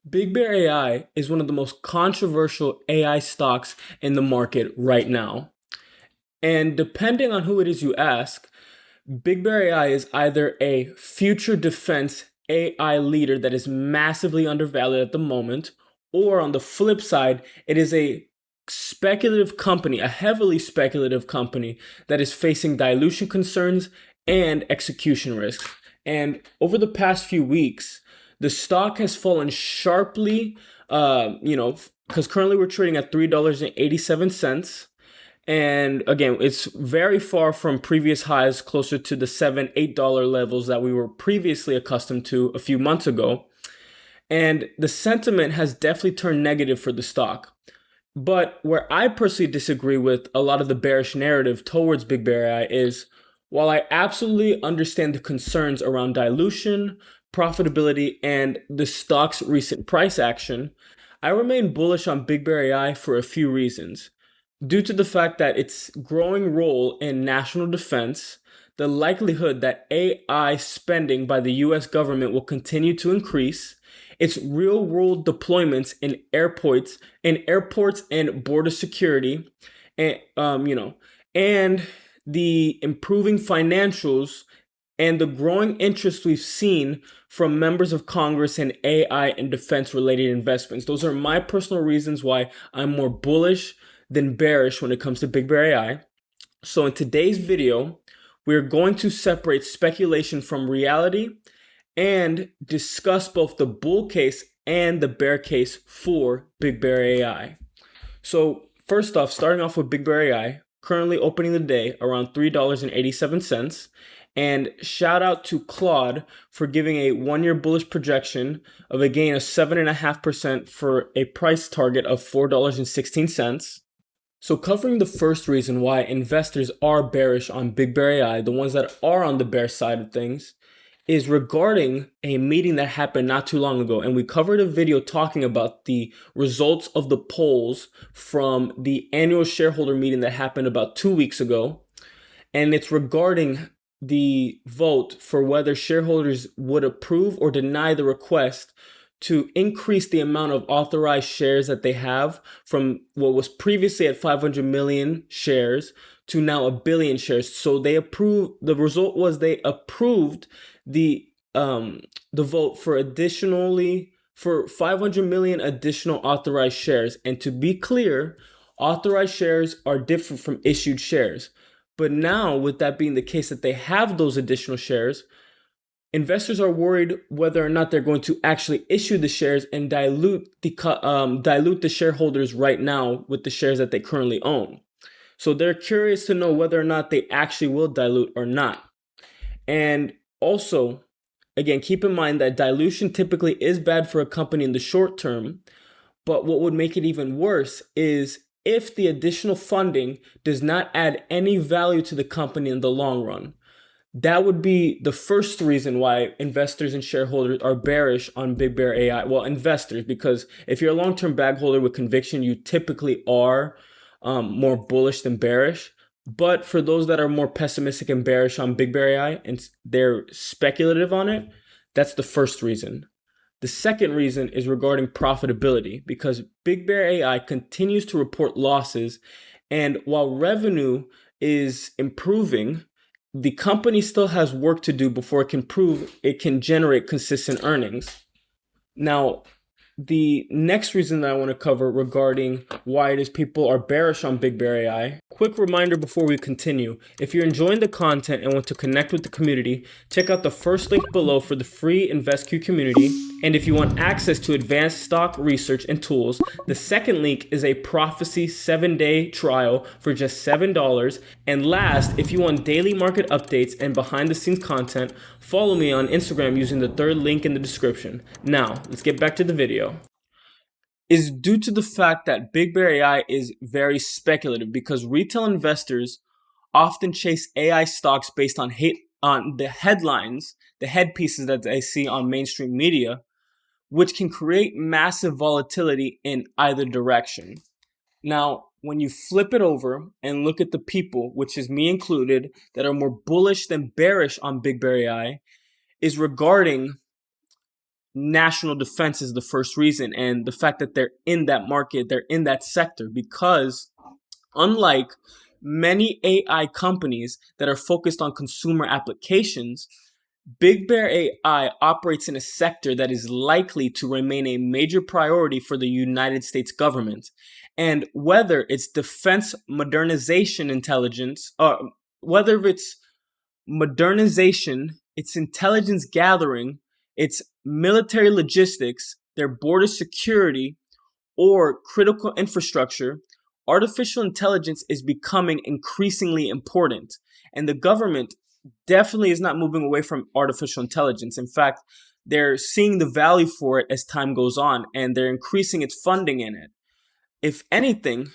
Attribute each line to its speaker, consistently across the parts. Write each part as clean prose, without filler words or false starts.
Speaker 1: Big Bear AI is one of the most controversial AI stocks in the market right now. And depending on who it is you ask, Big Bear AI is either a future defense AI leader that is massively undervalued at the moment, or on the flip side, it is a speculative company, a heavily speculative company that is facing dilution concerns and execution risks. And over the past few weeks, the stock has fallen sharply, because currently we're trading at $3.87. And again, it's very far from previous highs, closer to the $7, $8 levels that we were previously accustomed to a few months ago. And the sentiment has definitely turned negative for the stock. But where I personally disagree with a lot of the bearish narrative towards Big Bear AI is, while I absolutely understand the concerns around dilution, profitability, and the stock's recent price action, I remain bullish on Big Bear AI for a few reasons. Due to the fact that its growing role in national defense, the likelihood that AI spending by the US government will continue to increase, its real-world deployments in airports and border security, and and the improving financials and the growing interest we've seen from members of Congress in AI and defense related investments. Those are my personal reasons why I'm more bullish than bearish when it comes to Big Bear AI. So in today's video, we're going to separate speculation from reality and discuss both the bull case and the bear case for Big Bear AI. So first off, starting off with Big Bear AI, currently opening the day around $3.87. And shout out to Claude for giving a 1-year bullish projection of a gain of 7.5% for a price target of $4.16. So covering the first reason why investors are bearish on Big Bear AI, the ones that are on the bear side of things, is regarding a meeting that happened not too long ago. And we covered a video talking about the results of the polls from the annual shareholder meeting that happened about 2 weeks ago. And it's regarding the vote for whether shareholders would approve or deny the request to increase the amount of authorized shares that they have from what was previously at 500 million shares to now 1 billion shares. So they approved, the result was they approved the vote for 500 million additional authorized shares. And to be clear, authorized shares are different from issued shares. But now, with that being the case that they have those additional shares, investors are worried whether or not they're going to actually issue the shares and dilute the shareholders right now with the shares that they currently own. So they're curious to know whether or not they actually will dilute or not. And also, again, keep in mind that dilution typically is bad for a company in the short term, but what would make it even worse is if the additional funding does not add any value to the company in the long run. That would be the first reason why investors and shareholders are bearish on Big Bear AI. Well, investors, because if you're a long-term bag holder with conviction, you typically are more bullish than bearish. But for those that are more pessimistic and bearish on Big Bear AI and they're speculative on it, that's the first reason. The second reason is regarding profitability, because Big Bear AI continues to report losses, and while revenue is improving, the company still has work to do before it can prove it can generate consistent earnings. Now, the next reason that I want to cover regarding why it is people are bearish on Big Bear AI. Quick reminder before we continue. If you're enjoying the content and want to connect with the community, check out the first link below for the free InvestQ community. And if you want access to advanced stock research and tools, the second link is a Prophecy 7-day trial for just $7. And last, if you want daily market updates and behind the scenes content, follow me on Instagram using the third link in the description. Now, let's get back to the video. Is due to the fact that Big Bear AI is very speculative, because retail investors often chase AI stocks based on the headlines, the headpieces that they see on mainstream media, which can create massive volatility in either direction. Now, when you flip it over and look at the people, which is me included, that are more bullish than bearish on Big Bear AI, is regarding national defense is the first reason, and the fact that they're in that market, they're in that sector, because unlike many AI companies that are focused on consumer applications, Big Bear AI operates in a sector that is likely to remain a major priority for the United States government. And whether it's defense modernization intelligence, or whether it's modernization, its intelligence gathering, its military logistics, their border security, or critical infrastructure, artificial intelligence is becoming increasingly important. And the government definitely is not moving away from artificial intelligence. In fact, they're seeing the value for it as time goes on, and they're increasing its funding in it. If anything,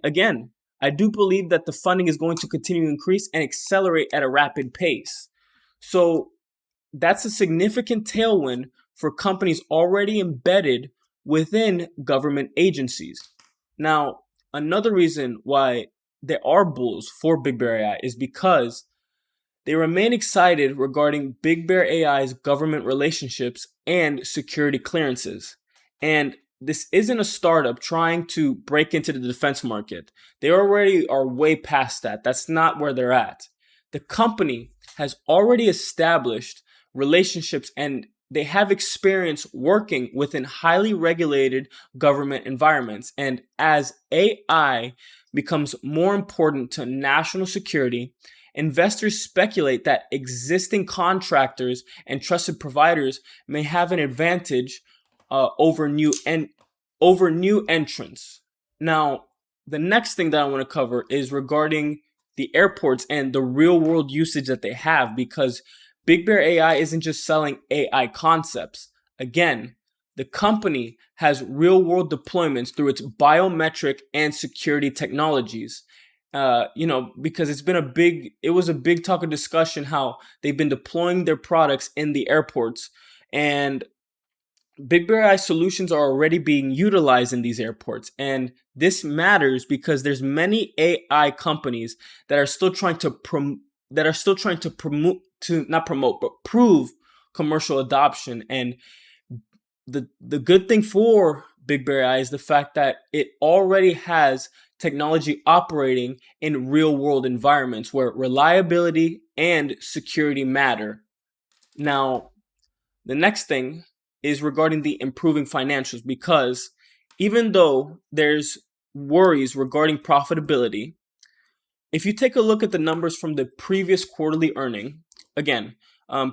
Speaker 1: again, I do believe that the funding is going to continue to increase and accelerate at a rapid pace. So that's a significant tailwind for companies already embedded within government agencies. Now, another reason why there are bulls for Big Bear AI is because they remain excited regarding Big Bear AI's government relationships and security clearances. And this isn't a startup trying to break into the defense market. They already are way past that. That's not where they're at. The company has already established relationships, and they have experience working within highly regulated government environments. And as AI becomes more important to national security, investors speculate that existing contractors and trusted providers may have an advantage over new entrants. Now, the next thing that I want to cover is regarding the airports and the real world usage that they have, because Big Bear AI isn't just selling AI concepts. Again, the company has real world deployments through its biometric and security technologies. Because it was a big talk of discussion how they've been deploying their products in the airports, and Big Bear AI solutions are already being utilized in these airports. And this matters because there's many AI companies that are still trying to prove commercial adoption. And the good thing for Big Bear AI is the fact that it already has technology operating in real world environments where reliability and security matter. Now, the next thing is regarding the improving financials, because even though there's worries regarding profitability, if you take a look at the numbers from the previous quarterly earning, again,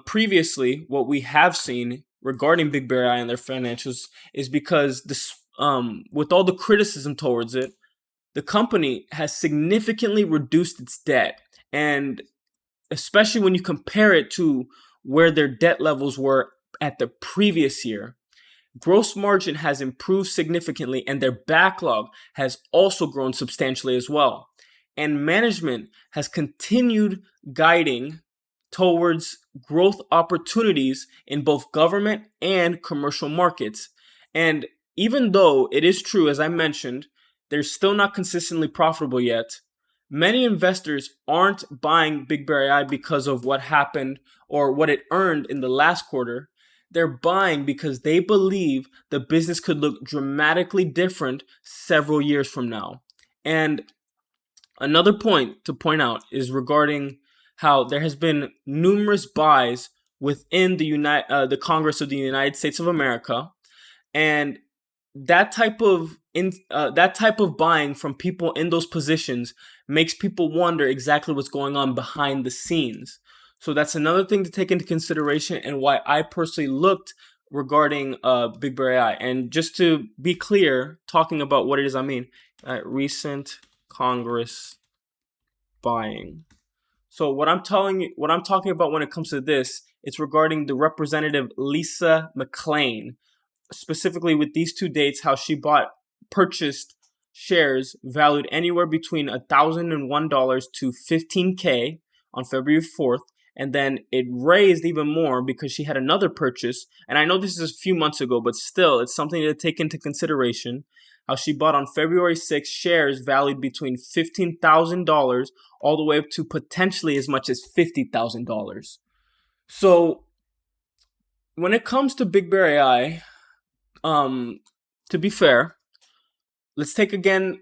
Speaker 1: previously what we have seen regarding Big Bear AI and their financials is because this, with all the criticism towards it, the company has significantly reduced its debt, and especially when you compare it to where their debt levels were at the previous year, gross margin has improved significantly, and their backlog has also grown substantially as well. And management has continued guiding towards growth opportunities in both government and commercial markets. And even though it is true, as I mentioned, they're still not consistently profitable yet, many investors aren't buying Big Bear AI because of what happened or what it earned in the last quarter. They're buying because they believe the business could look dramatically different several years from now. And another point to point out is regarding how there has been numerous buys within the Congress of the United States of America, and that type of buying from people in those positions makes people wonder exactly what's going on behind the scenes. So that's another thing to take into consideration, and why I personally looked regarding Big Bear AI. And just to be clear, talking about what it is I mean, recent Congress buying. So what I'm talking about when it comes to this, it's regarding the Representative Lisa McClain, specifically with these two dates, how she purchased shares valued anywhere between $1,001 to $15K on February 4th. And then it raised even more because she had another purchase. And I know this is a few months ago, but still, it's something to take into consideration. How she bought on February 6th shares valued between $15,000 all the way up to potentially as much as $50,000. So when it comes to Big Bear AI, to be fair, let's take again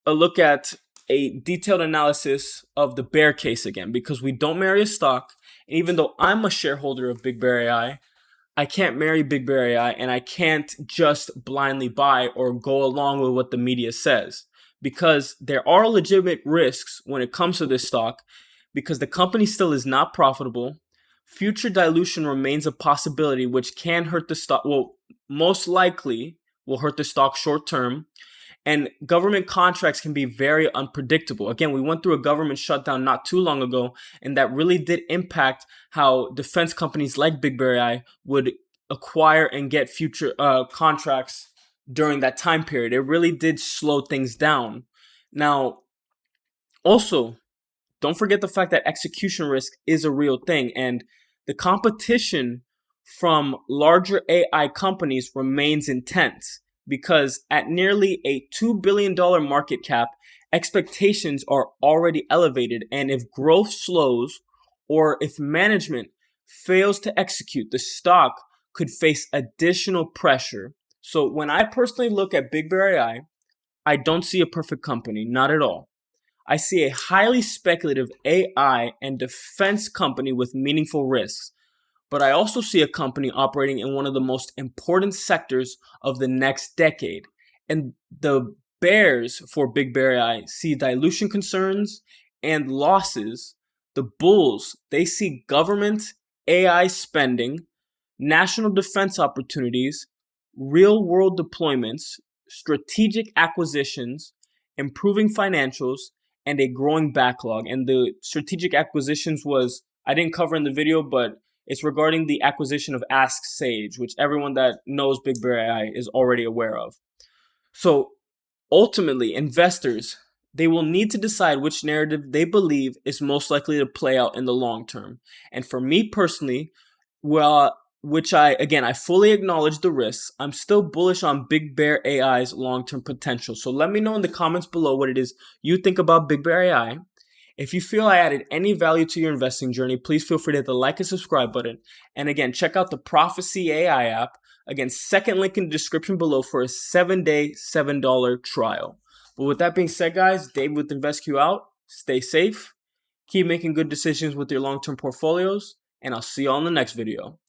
Speaker 1: a look at a detailed analysis of the bear case again, because we don't marry a stock. And even though I'm a shareholder of Big Bear AI, I can't marry Big Bear AI, and I can't just blindly buy or go along with what the media says, because there are legitimate risks when it comes to this stock, because the company still is not profitable. Future dilution remains a possibility, which can hurt the stock. Well, most likely will hurt the stock short term. And government contracts can be very unpredictable. Again, we went through a government shutdown not too long ago, and that really did impact how defense companies like Big Bear AI would acquire and get future contracts during that time period. It really did slow things down. Now, also, don't forget the fact that execution risk is a real thing, and the competition from larger AI companies remains intense, because at nearly a $2 billion market cap, expectations are already elevated. And if growth slows or if management fails to execute, the stock could face additional pressure. So when I personally look at Big Bear AI, I don't see a perfect company, not at all. I see a highly speculative AI and defense company with meaningful risks, but I also see a company operating in one of the most important sectors of the next decade. And the bears for Big Bear AI see dilution concerns and losses. The bulls, they see government AI spending, national defense opportunities, real world deployments, strategic acquisitions, improving financials, and a growing backlog. And the strategic acquisitions was, I didn't cover in the video, but it's regarding the acquisition of Ask Sage, which everyone that knows Big Bear AI is already aware of. So ultimately, investors, they will need to decide which narrative they believe is most likely to play out in the long term. And for me personally, well, which I fully acknowledge the risks, I'm still bullish on Big Bear AI's long-term potential. So let me know in the comments below what it is you think about Big Bear AI. If you feel I added any value to your investing journey, please feel free to hit the like and subscribe button. And again, check out the Prophecy AI app. Again, second link in the description below for a 7-day, $7 trial. But with that being said, guys, Dave with InvestQ out. Stay safe. Keep making good decisions with your long-term portfolios. And I'll see you all in the next video.